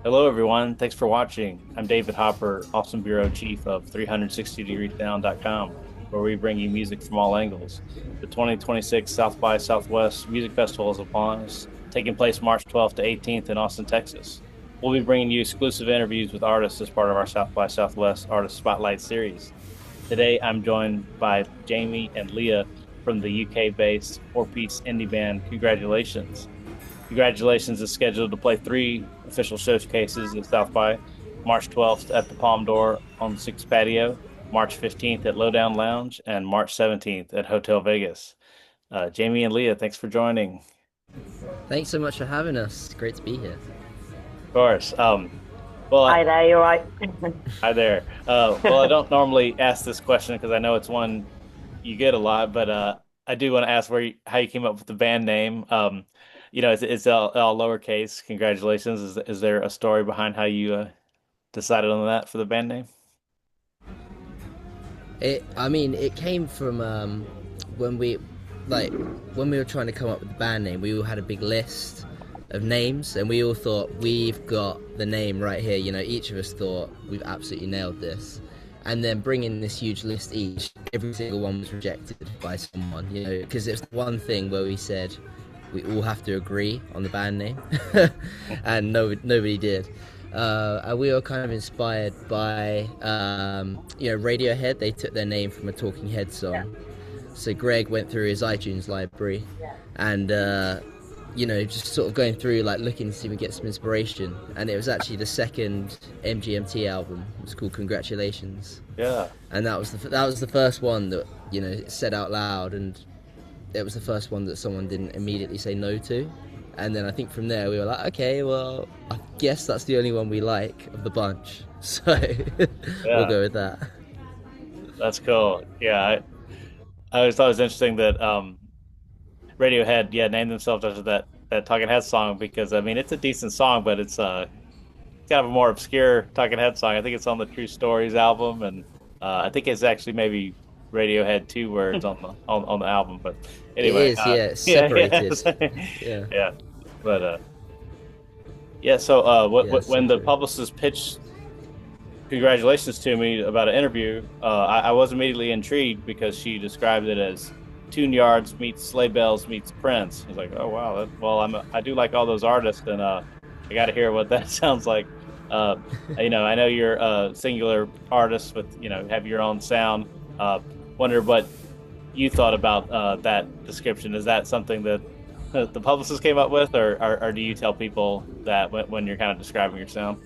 Hello, everyone. Thanks for watching. I'm David Hopper, Austin Bureau Chief of 360degreesound.com, where we bring you music from all angles. The 2026 South by Southwest Music Festival is upon us, taking place March 12th to 18th in Austin, Texas. We'll be bringing you exclusive interviews with artists as part of our South by Southwest Artist Spotlight series. Today, I'm joined by Jamie and Leah from the UK-based four-piece indie band Congratulations. Congratulations is scheduled to play three official showcases at South by March 12th at the Palm Door on the Six Patio, March 15th at Lowdown Lounge, and March 17th at Hotel Vegas. Jamie and Leah, thanks for joining. Of Thanks so much for having us. Great to be here. course. Well, Hi there, you all right? hi there. I don't normally ask this question because I know it's one you get a lot, but I do want to ask how you came up with the band name. It's all lowercase. Congratulations. Is there a story behind how you decided on that for the band name? It came from when we, like, when we were trying to come up with the band name. We all had a big list of names, and we all thought we've got the name right here. Each of us thought we've absolutely nailed this. And then bringing this huge list each, every single one was rejected by someone. Because it's one thing where we said we all have to agree on the band name, and nobody did. And we were kind of inspired by, Radiohead. They took their name from a Talking Head Yeah, song. So Greg went through his iTunes library, yeah. and just sort of going through, like, looking to see if we get some inspiration. And it was actually the second MGMT album. It was called Congratulations, Yeah. and that was the first one that said out loud, and it was the first one that someone didn't immediately say no to. And then I think from there we were like, okay, well, I guess that's the only one we like of the bunch, so we'll Yeah. go with that. That's cool. Yeah. I always thought it was interesting that Radiohead, yeah, named themselves after that Talking Heads song because I mean it's a decent song, but it's kind of a more obscure Talking Heads song. I think it's on the True Stories album, and I think it's actually maybe Radiohead 2 words on the album. But It anyway, is, yeah, it's yeah, yeah, separated. Yeah, yeah. But yeah. So yeah, so when the true. publicist pitched congratulations to me about an interview, I was immediately intrigued because she described it as Tune Yards meets Sleigh Bells meets Prince. I was like, oh wow, I do like all those artists, and I got to hear what that sounds like. Uh, I know you're a singular artist with have your own sound. Wonder what you thought about that description. Is that something that the publicist came up with, or do you tell people that when you're kind of describing your sound?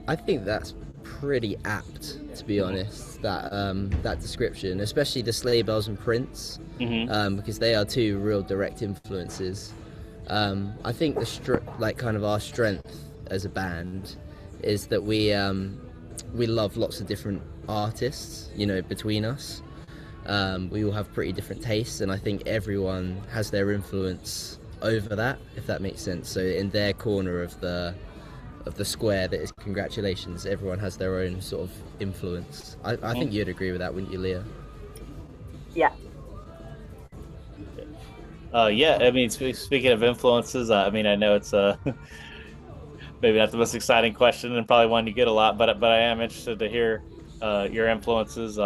I think that's pretty apt, to be Hmm. honest. That description, especially the Sleigh Bells and Prince, Hmm. because they are two real direct influences. I think like, kind of our strength as a band is that we love lots of different artists. Between us, we all have pretty different tastes, and I think everyone has their influence over that, if that makes sense. So in their corner of the square that is congratulations, everyone has their own sort of influence. I think you'd agree with that, wouldn't you, Leah? Yeah. Yeah, I mean, speaking of influences, I mean, I know it's maybe not the most exciting question and probably one you get a lot, but I am interested to hear your influences.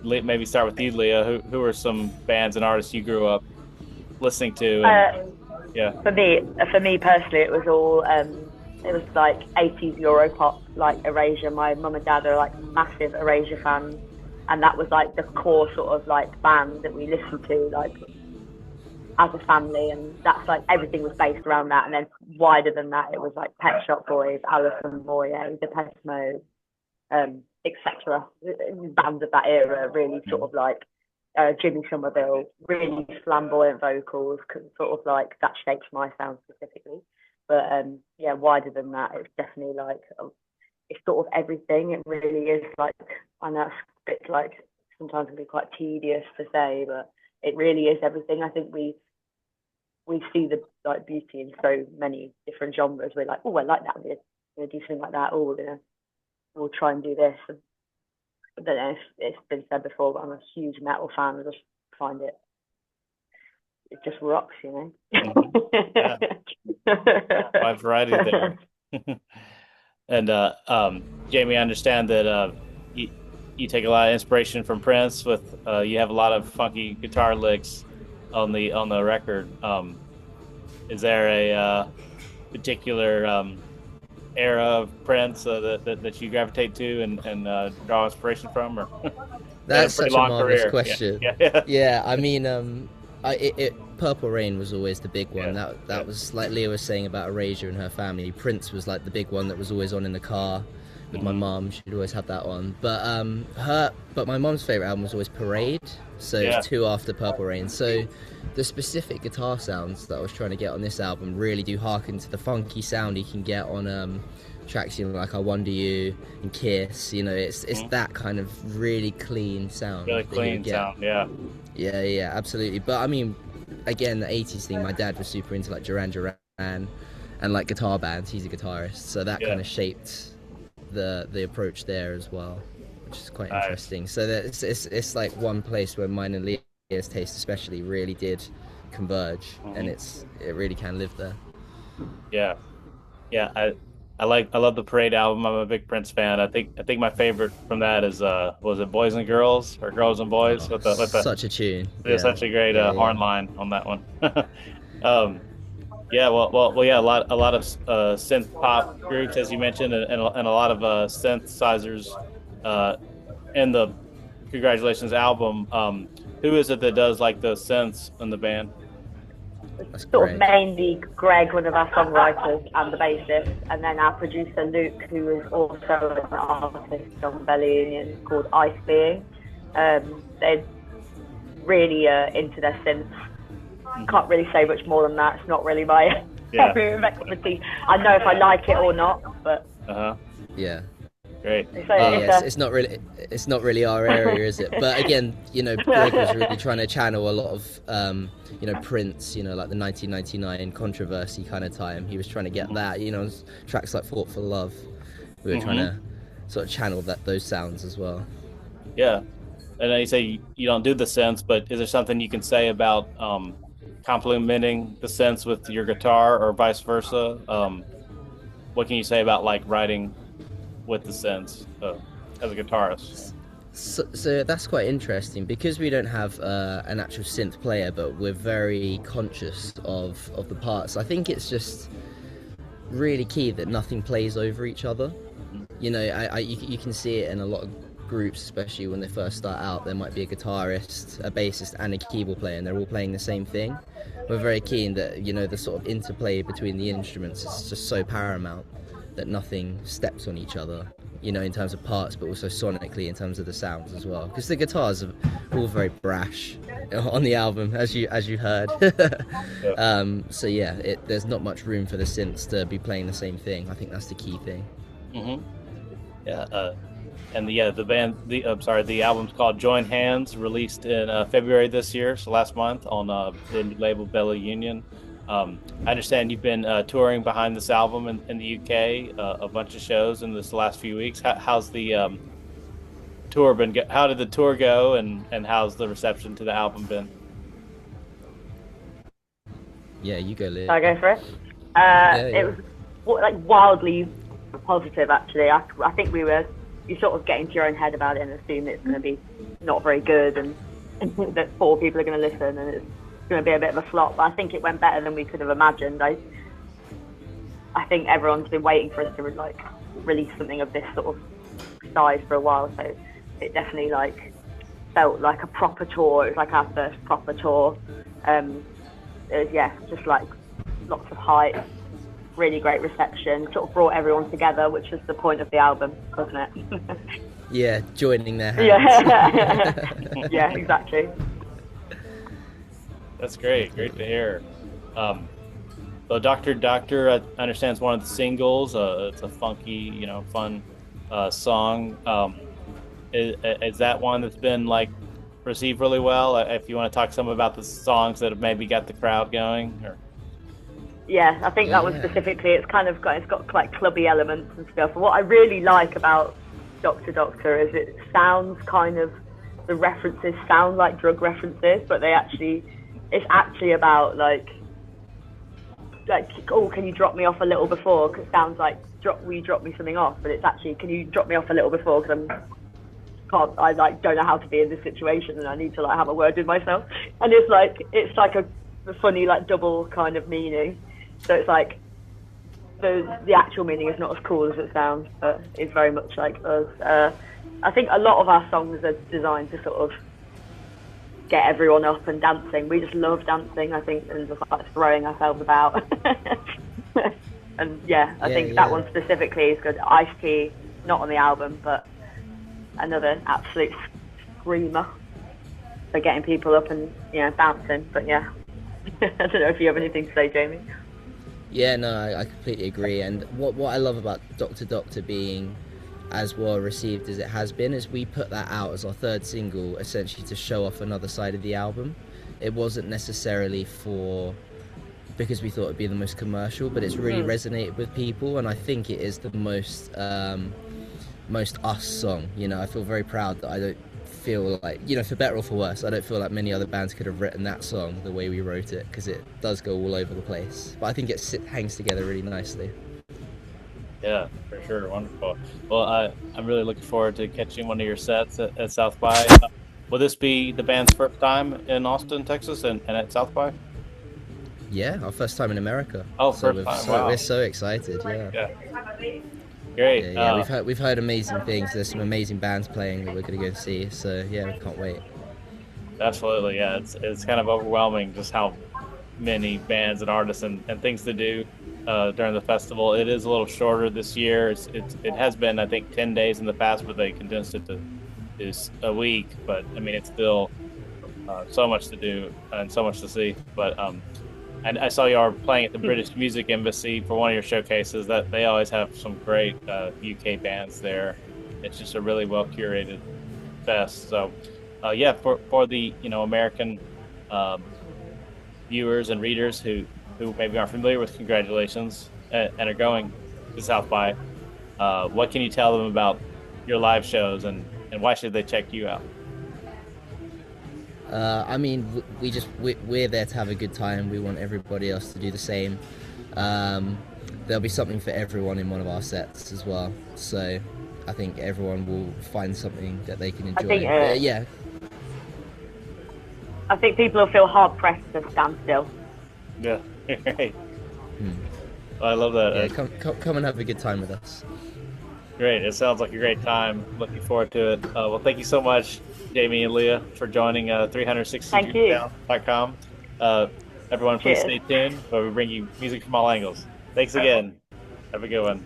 Maybe start with you, Leah. Who are some bands and artists you grew up listening to? And Uh, yeah, for me personally, it was like 80s Europop, like Erasure. My mum and dad are like massive Erasure fans, and that was like the core sort of like band that we listened to, like as a family, and that's like everything was based around that. And then wider than that, it was like Pet Shop Boys, Alison Moyet, Depeche Mode, etc. Bands of that era really sort mhm, of like Jimmy Somerville, really flamboyant vocals, sort of like that shapes my sound specifically. But yeah, wider than that, it's definitely like it's sort of everything. It really is like I know it's a bit like sometimes it can be quite tedious to say, but it really is everything. I think we see the like beauty in so many different genres. We're like, oh, I like that. We're gonna do something like that. Oh, we'll try and do this. And I don't know if it's been said before, but I'm a huge metal fan. I just find it just rocks, you mhm. know. Yeah, wide variety there. And Jamie, I understand that you, you take a lot of inspiration from Prince. With you have a lot of funky guitar licks on the record. Is there a particular era of Prince that you gravitate to and draw inspiration from, or had a That's pretty such a long marvelous career? Yeah, question. yeah, yeah, Yeah, I mean, Purple Rain was always the big one. yeah, That yeah. was like Leah was saying about Erasure and her family. Prince was like the big one that was always on in the car with my Hmm. mum. She'd always have that on. But my mum's favorite album was always Parade. So it was Yeah. two after Purple Rain. So the specific guitar sounds that I was trying to get on this album really do harken to the funky sound you can get on tracks, like I Wonder You and Kiss. It's Mhm. that kind of really clean sound Really that you would clean get. sound. Yeah, Yeah, yeah, absolutely. But I mean, again, the '80s thing. My dad was super into like Duran Duran and like guitar bands. He's a guitarist, so that yeah. kind of shaped the approach there as well, which is quite Nice. interesting. So that it's like one place where mine and Leah's taste, especially, really did converge, and Hmm. it really can live there. Yeah, yeah. I love the Parade album. I'm a big Prince fan. I think my favorite from that is was it Boys and Girls or Girls and Boys Oh, with the such a tune. there's Yeah, such a great yeah, yeah. horn line on that one. um, yeah, yeah, a lot of synth pop groups, as you mentioned, and a lot of synthesizers uh, in the Congratulations album. Who is it that does like the synths in the band? That's Sort of Greg. mainly Greg, one of our songwriters, and the bassist, and then our producer Luke, who is also an artist on Belly Union called Ice Being. They're really into their synths. Hmm. Can't really say much more than that. It's not really my Yeah. area of expertise. I know if I like it or not, but Uh-huh. Yeah. Great. Yeah, Uh, yes, it's not really our area, is it? But again, Greg was really trying to channel a lot of, Prince, like the 1999 controversy kind of time. He was trying to get that, tracks like "Fought for Love." We were trying hmm. to sort of channel those sounds as well. Yeah. And then you say you don't do the synths, but is there something you can say about complementing the synths with your guitar or vice versa? What can you say about like writing with the synths as a guitarist? So that's quite interesting because we don't have an actual synth player, but we're very conscious of the parts. I think it's just really key that nothing plays over each other. You can see it in a lot of groups, especially when they first start out. There might be a guitarist, a bassist, and a keyboard player, and they're all playing the same thing. We're very keen that the sort of interplay between the instruments is just so paramount that nothing steps on each other. In terms of parts, but also sonically in terms of the sounds as well. Because the guitars are all very brash on the album, as you heard. Yeah. So yeah, there's not much room for the synths to be playing the same thing. I think that's the key thing. Hmm. Yeah. And the band, I'm sorry, the album's called Join Hands, released in February this year, so last month on the label Bella Union. I understand you've been touring behind this album in the UK, a bunch of shows in this last few weeks. How's the tour been? How did the tour go, and how's the reception to the album been? Yeah, you go, Leah. shall I go for it? Yeah, It yeah. was like wildly positive, actually. I think you sort of get into your own head about it and assume it's going to be not very good and that four people are going to listen and it's going to be a bit of a flop. But I think it went better than we could have imagined. I think everyone's been waiting for us to release something of this sort of size for a while, so it definitely felt like a proper tour. It was like our first proper tour. It was, yeah, just like lots of hype, really great reception, sort of brought everyone together, which was the point of the album, wasn't it? Yeah, joining their hands. Yeah, yeah, exactly. That's great. Great to hear. Um, so Doctor, I understand, is one of the singles. It's a funky, fun song. Is that one that's been like received really well? If you want to talk some about the songs that have maybe got the crowd going, or Yeah, I think that one Yeah. specifically, it's got like clubby elements and stuff. And what I really like about Doctor Doctor is it sounds the references sound like drug references, but it's actually about like like, oh, can you drop me off a little before? Because it sounds like will you drop me something off? But it's actually, can you drop me off a little before? Because I like don't know how to be in this situation, and I need to like have a word with myself. And it's like a funny like double kind of meaning. So it's like the actual meaning is not as cool as it sounds, but it's very much like us. I think a lot of our songs are designed to sort of get everyone up and dancing. We just love dancing, I think, and just like throwing ourselves about. And yeah, I think that one specifically is good. Ice-T, not on the album, but another absolute screamer for getting people up and bouncing. But yeah, I don't know if you have anything to say, Jamie. Yeah, no, I completely agree. And what I love about Doctor Doctor being as well received as it has been is we put that out as our third single, essentially to show off another side of the album. It wasn't necessarily because we thought it'd be the most commercial, but it's really resonated with people, and I think it is the most us song. I feel very proud that I don't feel like, for better or for worse, I don't feel like many other bands could have written that song the way we wrote it, because it does go all over the place. But I think it hangs together really nicely. Yeah, for sure. Wonderful. Well, I'm really looking forward to catching one of your sets at South by. Will this be the band's first time in Austin, Texas, and at South by? Yeah, our first time in America. Oh, first time. Wow. We're so excited. Yeah. Great. Yeah. We've heard amazing things. There's some amazing bands playing that we're going to go see. So yeah, we can't wait. Absolutely. Yeah, it's kind of overwhelming just how many bands and artists and things to do during the festival. It is a little shorter this year. It has been, I think, 10 days in the past, but they condensed it to a week. But I mean, it's still so much to do and so much to see. But and I saw you are playing at the British Music Embassy for one of your showcases. That they always have some great UK bands there. It's just a really well curated fest. So yeah, for the American viewers and readers who maybe aren't familiar with Congratulations and are going to South by, what can you tell them about your live shows and why should they check you out? I mean, we're there to have a good time. We want everybody else to do the same. There'll be something for everyone in one of our sets as well. So I think everyone will find something that they can enjoy. I think people will feel hard pressed to stand still. Yeah. I love that. Yeah, come and have a good time with us. Great. It sounds like a great time. Looking forward to it. Well, thank you so much, Jamie and Leah, for joining 360down.com. Everyone, please stay tuned where we bring you music from all angles. Thanks again. Have a good one.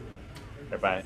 Bye-bye.